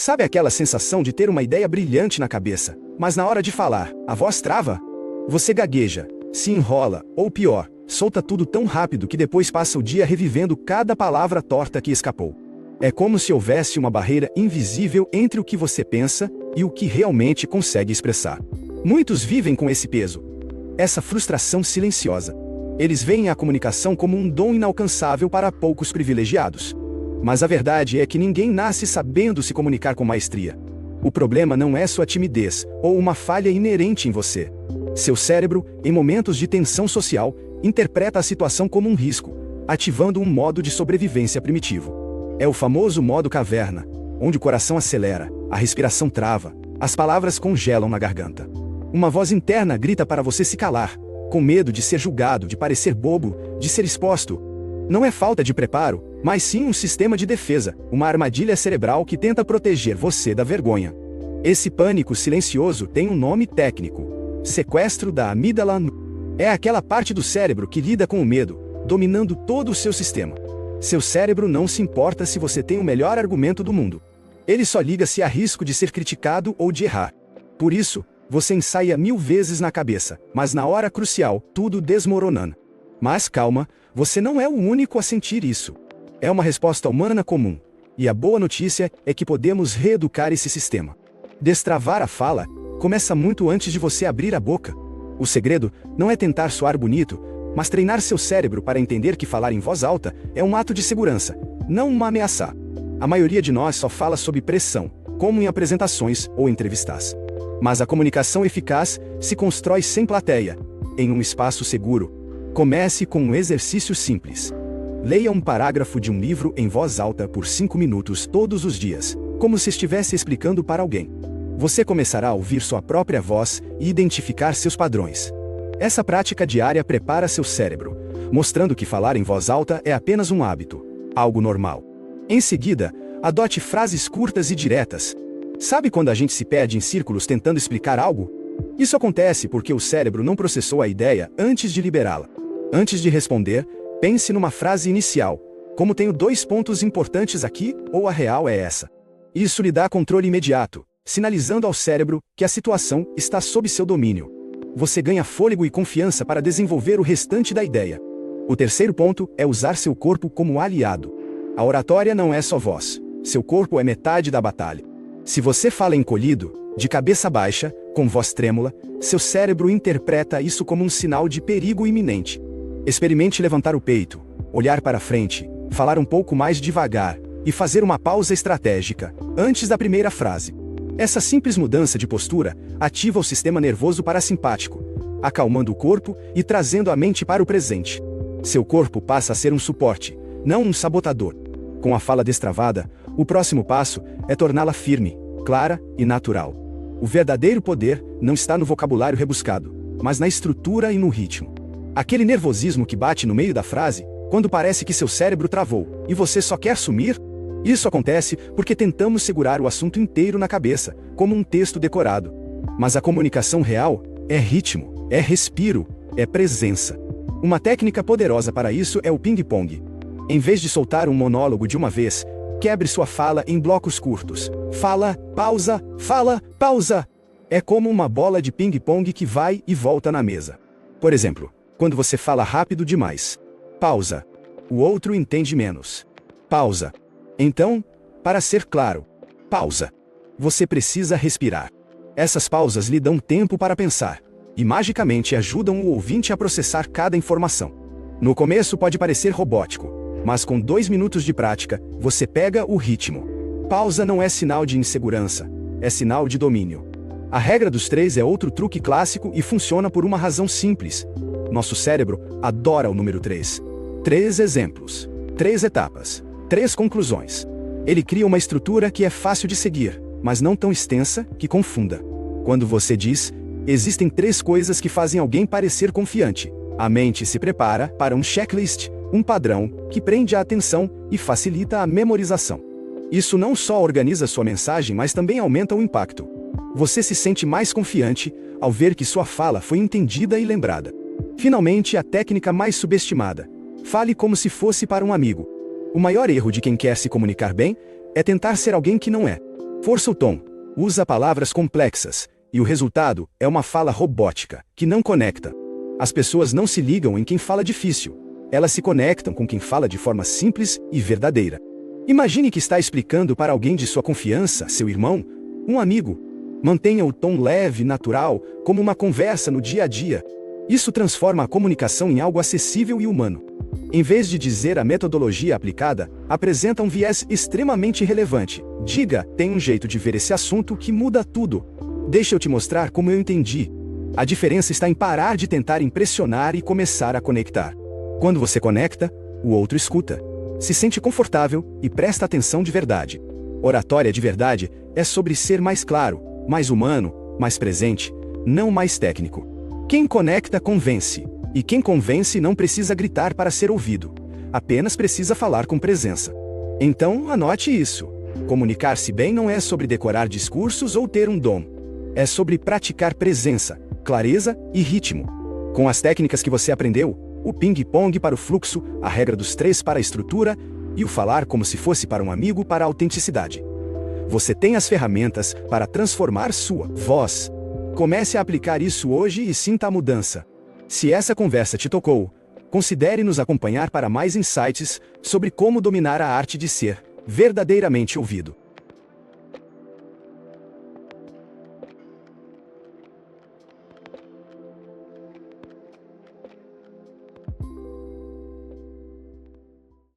Sabe aquela sensação de ter uma ideia brilhante na cabeça, mas na hora de falar, a voz trava? Você gagueja, se enrola, ou pior, solta tudo tão rápido que depois passa o dia revivendo cada palavra torta que escapou. É como se houvesse uma barreira invisível entre o que você pensa e o que realmente consegue expressar. Muitos vivem com esse peso, essa frustração silenciosa. Eles veem a comunicação como um dom inalcançável para poucos privilegiados. Mas a verdade é que ninguém nasce sabendo se comunicar com maestria. O problema não é sua timidez ou uma falha inerente em você. Seu cérebro, em momentos de tensão social, interpreta a situação como um risco, ativando um modo de sobrevivência primitivo. É o famoso modo caverna, onde o coração acelera, a respiração trava, as palavras congelam na garganta. Uma voz interna grita para você se calar, com medo de ser julgado, de parecer bobo, de ser exposto. Não é falta de preparo, mas sim um sistema de defesa, uma armadilha cerebral que tenta proteger você da vergonha. Esse pânico silencioso tem um nome técnico: sequestro da amígdala. É aquela parte do cérebro que lida com o medo, dominando todo o seu sistema. Seu cérebro não se importa se você tem o melhor argumento do mundo. Ele só liga se há risco de ser criticado ou de errar. Por isso, você ensaia 1000 vezes na cabeça, mas na hora crucial, tudo desmoronando. Mas calma, você não é o único a sentir isso. É uma resposta humana comum. E a boa notícia é que podemos reeducar esse sistema. Destravar a fala começa muito antes de você abrir a boca. O segredo não é tentar soar bonito, mas treinar seu cérebro para entender que falar em voz alta é um ato de segurança, não uma ameaça. A maioria de nós só fala sob pressão, como em apresentações ou entrevistas. Mas a comunicação eficaz se constrói sem plateia, em um espaço seguro. Comece com um exercício simples. Leia um parágrafo de um livro em voz alta por 5 minutos todos os dias, como se estivesse explicando para alguém. Você começará a ouvir sua própria voz e identificar seus padrões. Essa prática diária prepara seu cérebro, mostrando que falar em voz alta é apenas um hábito, algo normal. Em seguida, adote frases curtas e diretas. Sabe quando a gente se perde em círculos tentando explicar algo? Isso acontece porque o cérebro não processou a ideia antes de liberá-la. Antes de responder, pense numa frase inicial, como tenho 2 pontos importantes aqui, ou a real é essa. Isso lhe dá controle imediato, sinalizando ao cérebro que a situação está sob seu domínio. Você ganha fôlego e confiança para desenvolver o restante da ideia. O terceiro ponto é usar seu corpo como aliado. A oratória não é só voz. Seu corpo é metade da batalha. Se você fala encolhido, de cabeça baixa, com voz trêmula, seu cérebro interpreta isso como um sinal de perigo iminente. Experimente levantar o peito, olhar para frente, falar um pouco mais devagar e fazer uma pausa estratégica antes da primeira frase. Essa simples mudança de postura ativa o sistema nervoso parasimpático, acalmando o corpo e trazendo a mente para o presente. Seu corpo passa a ser um suporte, não um sabotador. Com a fala destravada, o próximo passo é torná-la firme, clara e natural. O verdadeiro poder não está no vocabulário rebuscado, mas na estrutura e no ritmo. Aquele nervosismo que bate no meio da frase, quando parece que seu cérebro travou e você só quer sumir. Isso acontece porque tentamos segurar o assunto inteiro na cabeça, como um texto decorado. Mas a comunicação real é ritmo, é respiro, é presença. Uma técnica poderosa para isso é o ping-pong. Em vez de soltar um monólogo de uma vez, quebre sua fala em blocos curtos. Fala, pausa. É como uma bola de ping-pong que vai e volta na mesa. Por exemplo, quando você fala rápido demais. Pausa. O outro entende menos. Pausa. Então, para ser claro, pausa. Você precisa respirar. Essas pausas lhe dão tempo para pensar, e magicamente ajudam o ouvinte a processar cada informação. No começo pode parecer robótico, mas com 2 minutos de prática, você pega o ritmo. Pausa não é sinal de insegurança, é sinal de domínio. A regra dos 3 é outro truque clássico e funciona por uma razão simples. Nosso cérebro adora o número 3. 3 exemplos, 3 etapas. 3 conclusões. Ele cria uma estrutura que é fácil de seguir, mas não tão extensa que confunda. Quando você diz, existem 3 coisas que fazem alguém parecer confiante. A mente se prepara para um checklist, um padrão, que prende a atenção e facilita a memorização. Isso não só organiza sua mensagem, mas também aumenta o impacto. Você se sente mais confiante ao ver que sua fala foi entendida e lembrada. Finalmente, a técnica mais subestimada. Fale como se fosse para um amigo. O maior erro de quem quer se comunicar bem é tentar ser alguém que não é. Força o tom, usa palavras complexas, e o resultado é uma fala robótica, que não conecta. As pessoas não se ligam em quem fala difícil. Elas se conectam com quem fala de forma simples e verdadeira. Imagine que está explicando para alguém de sua confiança, seu irmão, um amigo. Mantenha o tom leve e natural, como uma conversa no dia a dia. Isso transforma a comunicação em algo acessível e humano. Em vez de dizer a metodologia aplicada, apresenta um viés extremamente relevante. Diga, tem um jeito de ver esse assunto que muda tudo. Deixa eu te mostrar como eu entendi. A diferença está em parar de tentar impressionar e começar a conectar. Quando você conecta, o outro escuta. Se sente confortável e presta atenção de verdade. Oratória de verdade é sobre ser mais claro, mais humano, mais presente, não mais técnico. Quem conecta convence, e quem convence não precisa gritar para ser ouvido. Apenas precisa falar com presença. Então, anote isso. Comunicar-se bem não é sobre decorar discursos ou ter um dom. É sobre praticar presença, clareza e ritmo. Com as técnicas que você aprendeu, o ping-pong para o fluxo, a regra dos 3 para a estrutura e o falar como se fosse para um amigo para a autenticidade. Você tem as ferramentas para transformar sua voz. Comece a aplicar isso hoje e sinta a mudança. Se essa conversa te tocou, considere nos acompanhar para mais insights sobre como dominar a arte de ser verdadeiramente ouvido.